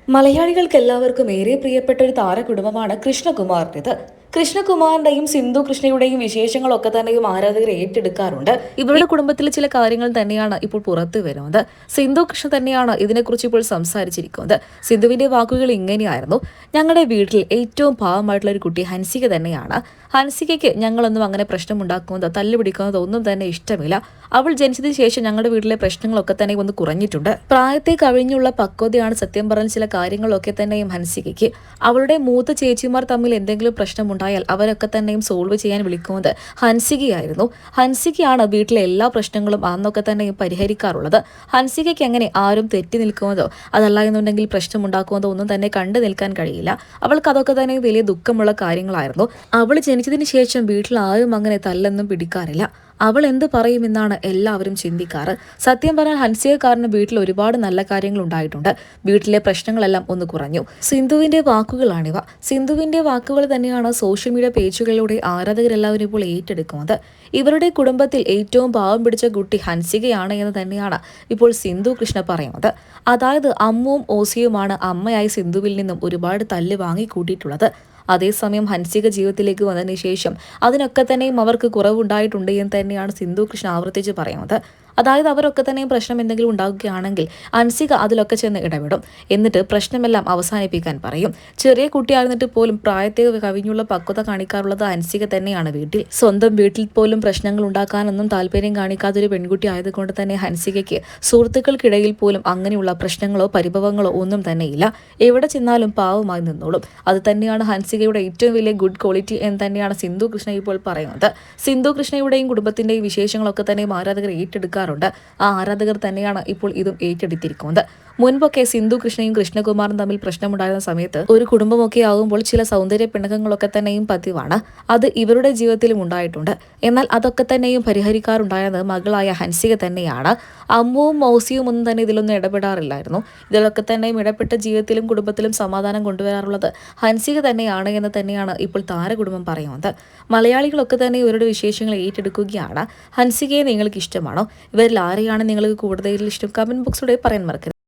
മലയാളികൾക്ക് എല്ലാവർക്കും ഏറെ പ്രിയപ്പെട്ട ഒരു താരകുടുംബമാണ് കൃഷ്ണകുമാറിൻ്റെത്. കൃഷ്ണകുമാറിന്റെയും സിന്ധു കൃഷ്ണയുടെയും വിശേഷങ്ങളൊക്കെ തന്നെയും ആരാധകർ ഏറ്റെടുക്കാറുണ്ട്. ഇവരുടെ കുടുംബത്തിലെ ചില കാര്യങ്ങൾ തന്നെയാണ് ഇപ്പോൾ പുറത്തു വരുന്നത്. സിന്ധു കൃഷ്ണ തന്നെയാണ് ഇതിനെക്കുറിച്ച് ഇപ്പോൾ സംസാരിച്ചിരിക്കുന്നത്. സിന്ധുവിന്റെ വാക്കുകൾ ഇങ്ങനെയായിരുന്നു: ഞങ്ങളുടെ വീട്ടിൽ ഏറ്റവും പാവമായിട്ടുള്ള ഒരു കുട്ടി ഹൻസിക തന്നെയാണ്. ഹൻസികയ്ക്ക് ഞങ്ങളൊന്നും അങ്ങനെ പ്രശ്നമുണ്ടാക്കുന്നതോ തല്ലുപിടിക്കുന്നതോ ഒന്നും തന്നെ ഇഷ്ടമില്ല. അവൾ ജനിച്ചതിന് ശേഷം ഞങ്ങളുടെ വീട്ടിലെ പ്രശ്നങ്ങളൊക്കെ തന്നെ ഒന്ന് കുറഞ്ഞിട്ടുണ്ട്. പ്രായത്തെ കവിഞ്ഞുള്ള പക്വതയാണ് സത്യം പറഞ്ഞ ചില കാര്യങ്ങളൊക്കെ തന്നെയും ഹൻസികയ്ക്ക്. അവളുടെ മൂത്ത ചേച്ചിമാർ തമ്മിൽ എന്തെങ്കിലും പ്രശ്നമുണ്ടായാൽ അവരൊക്കെ തന്നെയും സോൾവ് ചെയ്യാൻ വിളിക്കുന്നത് ഹൻസികയായിരുന്നു. ഹൻസികയാണ് വീട്ടിലെ എല്ലാ പ്രശ്നങ്ങളും അന്നൊക്കെ തന്നെയും പരിഹരിക്കാറുള്ളത്. ഹൻസികയ്ക്ക് അങ്ങനെ ആരും തെറ്റി നിൽക്കുന്നതോ അതല്ല എന്നുണ്ടെങ്കിൽ പ്രശ്നമുണ്ടാക്കുന്നതോ ഒന്നും തന്നെ കണ്ടു നിൽക്കാൻ കഴിയില്ല. അവൾക്ക് അതൊക്കെ തന്നെ വലിയ ദുഃഖമുള്ള കാര്യങ്ങളായിരുന്നു. അവൾ ജനിച്ചതിന് ശേഷം വീട്ടിൽ ആരും അങ്ങനെ തല്ലൊന്നും പിടിക്കാറില്ല. അവൾ എന്ത് പറയുമെന്നാണ് എല്ലാവരും ചിന്തിക്കാറ്. സത്യം പറഞ്ഞാൽ ഹൻസിക കാരണം വീട്ടിൽ ഒരുപാട് നല്ല കാര്യങ്ങൾ ഉണ്ടായിട്ടുണ്ട്. വീട്ടിലെ പ്രശ്നങ്ങളെല്ലാം ഒന്ന് കുറഞ്ഞു. സിന്ധുവിന്റെ വാക്കുകളാണിവ. സിന്ധുവിന്റെ വാക്കുകൾ തന്നെയാണ് സോഷ്യൽ മീഡിയ പേജുകളിലൂടെ ആരാധകരെല്ലാവരും ഇപ്പോൾ ഏറ്റെടുക്കുന്നത്. ഇവരുടെ കുടുംബത്തിൽ ഏറ്റവും പാവം പിടിച്ച കുട്ടി ഹൻസികയാണ് എന്ന് തന്നെയാണ് ഇപ്പോൾ സിന്ധു കൃഷ്ണ പറയുന്നത്. അതായത് അമ്മുവും ഓസിയുമാണ് അമ്മയായി സിന്ധുവിൽ നിന്നും ഒരുപാട് തല്ല് വാങ്ങിക്കൂട്ടിയിട്ടുള്ളത്. അതേസമയം ഹൻസിക ജീവിതത്തിലേക്ക് വന്നതിന് ശേഷം അതിനൊക്കെ തന്നെയും അവർക്ക് കുറവുണ്ടായിട്ടുണ്ട് എന്ന് തന്നെയാണ് സിന്ധു കൃഷ്ണ ആവർത്തിച്ച് പറയുന്നത്. അതായത് അവരൊക്കെ തന്നെയും പ്രശ്നം എന്തെങ്കിലും ഉണ്ടാകുകയാണെങ്കിൽ ഹൻസിക അതിലൊക്കെ ചെന്ന് ഇടപെടും. എന്നിട്ട് പ്രശ്നമെല്ലാം അവസാനിപ്പിക്കാൻ പറയും. ചെറിയ കുട്ടിയായിരുന്നിട്ട് പോലും പ്രായത്തെ കവിഞ്ഞുള്ള പക്വത കാണിക്കാറുള്ളത് ഹൻസിക തന്നെയാണ് വീട്ടിൽ. സ്വന്തം വീട്ടിൽ പോലും പ്രശ്നങ്ങൾ ഉണ്ടാക്കാനൊന്നും താല്പര്യം കാണിക്കാത്തൊരു പെൺകുട്ടി ആയതുകൊണ്ട് തന്നെ ഹൻസികയ്ക്ക് സുഹൃത്തുക്കൾക്കിടയിൽ പോലും അങ്ങനെയുള്ള പ്രശ്നങ്ങളോ പരിഭവങ്ങളോ ഒന്നും തന്നെയില്ല. എവിടെ ചെന്നാലും പാവമായി നിന്നോളും. അത് തന്നെയാണ് ഹൻസികയുടെ ഏറ്റവും വലിയ ഗുഡ് ക്വാളിറ്റി എന്ന് തന്നെയാണ് സിന്ധു കൃഷ്ണ ഇപ്പോൾ പറയുന്നത്. സിന്ധു കൃഷ്ണയുടെയും കുടുംബത്തിന്റെയും വിശേഷങ്ങളൊക്കെ തന്നെ ആരാധകർ ഏറ്റെടുക്കാറുണ്ട്. ആ ആരാധകർ തന്നെയാണ് ഇപ്പോൾ ഇതും ഏറ്റെടുത്തിരിക്കുന്നത്. മുൻപൊക്കെ സിന്ധു കൃഷ്ണയും കൃഷ്ണകുമാറും തമ്മിൽ പ്രശ്നമുണ്ടായിരുന്ന സമയത്ത് ഒരു കുടുംബമൊക്കെ ആകുമ്പോൾ ചില സൗന്ദര്യ പിണക്കങ്ങളൊക്കെ തന്നെയും പതിവാണ്. അത് ഇവരുടെ ജീവിതത്തിലും ഉണ്ടായിട്ടുണ്ട്. എന്നാൽ അതൊക്കെ തന്നെയും പരിഹരിക്കാറുണ്ടായത് മകളായ ഹൻസിക തന്നെയാണ്. അമ്മുവും മൗസിയും ഒന്നും തന്നെ ഇതിലൊന്നും ഇടപെടാറില്ലായിരുന്നു. ഇതിലൊക്കെ തന്നെയും ഇടപെട്ട ജീവിതത്തിലും കുടുംബത്തിലും സമാധാനം കൊണ്ടുവരാറുള്ളത് ഹൻസിക തന്നെയാണ് എന്ന് തന്നെയാണ് ഇപ്പോൾ താരകുടുംബം പറയുന്നത്. മലയാളികളൊക്കെ തന്നെ ഇവരുടെ വിശേഷങ്ങൾ ഏറ്റെടുക്കുകയാണ്. ഹൻസികയെ നിങ്ങൾക്ക് ഇഷ്ടമാണോ? ഇവരിൽ ആരെയാണ് നിങ്ങൾക്ക് കൂടുതൽ ഇഷ്ടം? കമന്റ് ബോക്സിലൂടെ പറയാൻ മറക്കരുത്.